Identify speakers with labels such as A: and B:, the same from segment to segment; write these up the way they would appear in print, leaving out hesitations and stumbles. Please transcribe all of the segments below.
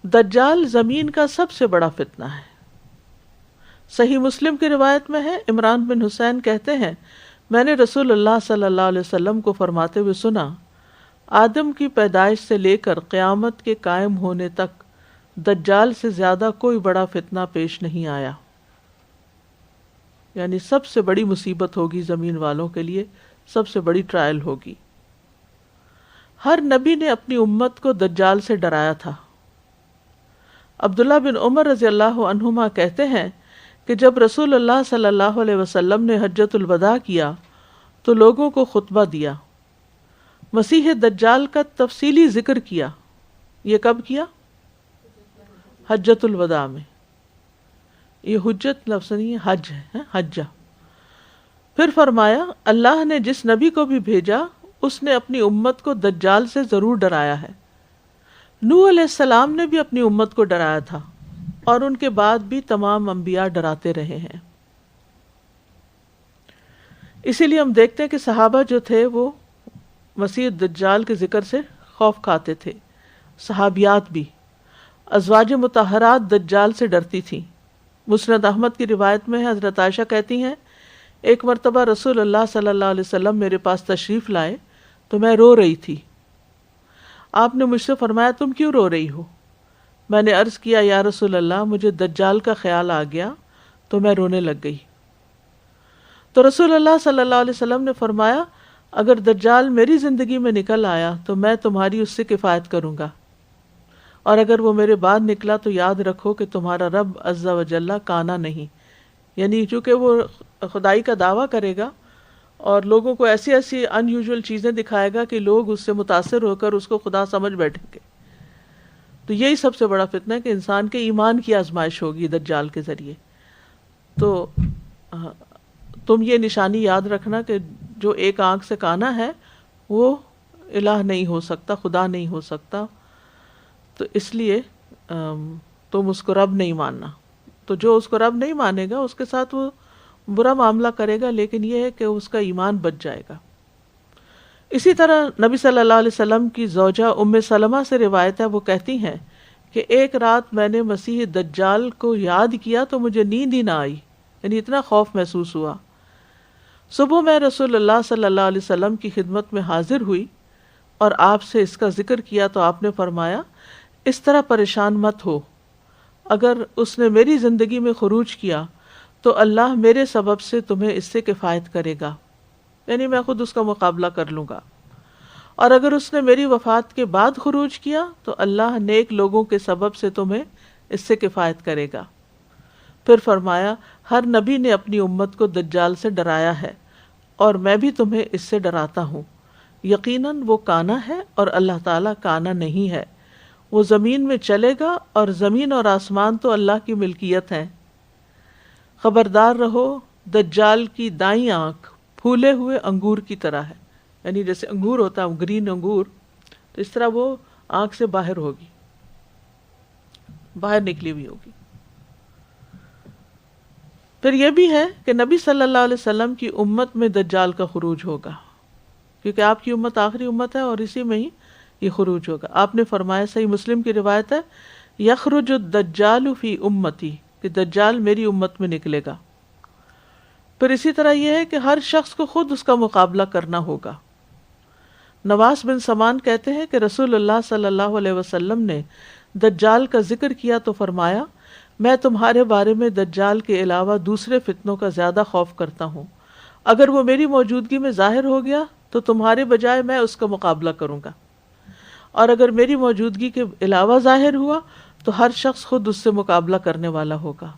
A: دجال زمین کا سب سے بڑا فتنہ ہے۔ صحیح مسلم کی روایت میں ہے، عمران بن حسین کہتے ہیں میں نے رسول اللہ صلی اللہ علیہ وسلم کو فرماتے ہوئے سنا، آدم کی پیدائش سے لے کر قیامت کے قائم ہونے تک دجال سے زیادہ کوئی بڑا فتنہ پیش نہیں آیا، یعنی سب سے بڑی مصیبت ہوگی زمین والوں کے لیے، سب سے بڑی ٹرائل ہوگی۔ ہر نبی نے اپنی امت کو دجال سے ڈرایا تھا۔ عبداللہ بن عمر رضی اللہ عنہما کہتے ہیں کہ جب رسول اللہ صلی اللہ علیہ وسلم نے حجۃ الوداع کیا تو لوگوں کو خطبہ دیا، مسیح دجال کا تفصیلی ذکر کیا۔ یہ کب کیا؟ حجۃ الوداع میں۔ یہ حجت لفظ نہیں، حج ہے، حجہ۔ پھر فرمایا اللہ نے جس نبی کو بھی بھیجا اس نے اپنی امت کو دجال سے ضرور ڈرایا ہے۔ نوح علیہ السلام نے بھی اپنی امت کو ڈرایا تھا، اور ان کے بعد بھی تمام انبیاء ڈراتے رہے ہیں۔ اسی لیے ہم دیکھتے ہیں کہ صحابہ جو تھے وہ مسیح دجال کے ذکر سے خوف کھاتے تھے، صحابیات بھی۔ ازواج مطہرات دجال سے ڈرتی تھیں۔ مسند احمد کی روایت میں حضرت عائشہ کہتی ہیں ایک مرتبہ رسول اللہ صلی اللہ علیہ وسلم میرے پاس تشریف لائے تو میں رو رہی تھی۔ آپ نے مجھ سے فرمایا تم کیوں رو رہی ہو؟ میں نے عرض کیا یا رسول اللہ مجھے دجال کا خیال آ گیا تو میں رونے لگ گئی۔ تو رسول اللہ صلی اللہ علیہ وسلم نے فرمایا اگر دجال میری زندگی میں نکل آیا تو میں تمہاری اس سے کفایت کروں گا، اور اگر وہ میرے بعد نکلا تو یاد رکھو کہ تمہارا رب عز و جل کانا نہیں، یعنی چونکہ وہ خدائی کا دعویٰ کرے گا اور لوگوں کو ایسی ایسی ان یوزول چیزیں دکھائے گا کہ لوگ اس سے متاثر ہو کر اس کو خدا سمجھ بیٹھیں گے۔ تو یہی سب سے بڑا فتنہ ہے کہ انسان کے ایمان کی آزمائش ہوگی دجال کے ذریعے۔ تو تم یہ نشانی یاد رکھنا کہ جو ایک آنکھ سے کانا ہے وہ الہ نہیں ہو سکتا، خدا نہیں ہو سکتا، تو اس لیے تم اس کو رب نہیں ماننا۔ تو جو اس کو رب نہیں مانے گا اس کے ساتھ وہ برا معاملہ کرے گا، لیکن یہ ہے کہ اس کا ایمان بچ جائے گا۔ اسی طرح نبی صلی اللہ علیہ وسلم کی زوجہ ام سلمہ سے روایت ہے، وہ کہتی ہیں کہ ایک رات میں نے مسیح دجال کو یاد کیا تو مجھے نیند ہی نہ آئی، یعنی اتنا خوف محسوس ہوا۔ صبح میں رسول اللہ صلی اللہ علیہ وسلم کی خدمت میں حاضر ہوئی اور آپ سے اس کا ذکر کیا تو آپ نے فرمایا اس طرح پریشان مت ہو، اگر اس نے میری زندگی میں خروج کیا تو اللہ میرے سبب سے تمہیں اس سے کفایت کرے گا، یعنی میں خود اس کا مقابلہ کر لوں گا، اور اگر اس نے میری وفات کے بعد خروج کیا تو اللہ نیک لوگوں کے سبب سے تمہیں اس سے کفایت کرے گا۔ پھر فرمایا ہر نبی نے اپنی امت کو دجال سے ڈرایا ہے اور میں بھی تمہیں اس سے ڈراتا ہوں، یقیناً وہ کانا ہے اور اللہ تعالیٰ کانا نہیں ہے، وہ زمین میں چلے گا اور زمین اور آسمان تو اللہ کی ملکیت ہیں۔ خبردار رہو دجال کی دائیں آنکھ پھولے ہوئے انگور کی طرح ہے، یعنی جیسے انگور ہوتا ہے گرین انگور، تو اس طرح وہ آنکھ سے باہر ہوگی، باہر نکلی ہوئی ہوگی۔ پھر یہ بھی ہے کہ نبی صلی اللہ علیہ وسلم کی امت میں دجال کا خروج ہوگا، کیونکہ آپ کی امت آخری امت ہے اور اسی میں ہی یہ خروج ہوگا۔ آپ نے فرمایا، صحیح مسلم کی روایت ہے، یخرج الدجال فی امتی، کہ دجال میری امت میں نکلے گا۔ پھر اسی طرح یہ ہے کہ ہر شخص کو خود اس کا مقابلہ کرنا ہوگا۔ نواس بن سمان کہتے ہیں کہ رسول اللہ صلی اللہ علیہ وسلم نے دجال کا ذکر کیا تو فرمایا میں تمہارے بارے میں دجال کے علاوہ دوسرے فتنوں کا زیادہ خوف کرتا ہوں، اگر وہ میری موجودگی میں ظاہر ہو گیا تو تمہارے بجائے میں اس کا مقابلہ کروں گا، اور اگر میری موجودگی کے علاوہ ظاہر ہوا تو ہر شخص خود اس سے مقابلہ کرنے والا ہوگا،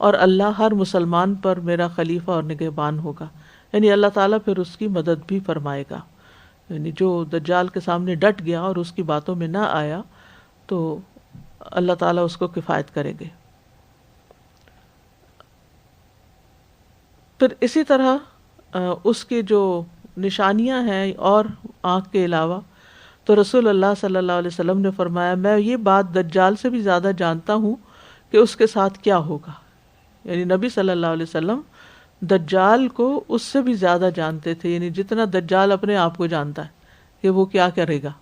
A: اور اللہ ہر مسلمان پر میرا خلیفہ اور نگہبان ہوگا، یعنی اللہ تعالیٰ پھر اس کی مدد بھی فرمائے گا، یعنی جو دجال کے سامنے ڈٹ گیا اور اس کی باتوں میں نہ آیا تو اللہ تعالیٰ اس کو کفایت کریں گے۔ پھر اسی طرح اس کی جو نشانیاں ہیں اور آنکھ کے علاوہ، تو رسول اللہ صلی اللہ علیہ وسلم نے فرمایا میں یہ بات دجال سے بھی زیادہ جانتا ہوں کہ اس کے ساتھ کیا ہوگا، یعنی نبی صلی اللہ علیہ وسلم دجال کو اس سے بھی زیادہ جانتے تھے، یعنی جتنا دجال اپنے آپ کو جانتا ہے کہ وہ کیا کرے گا۔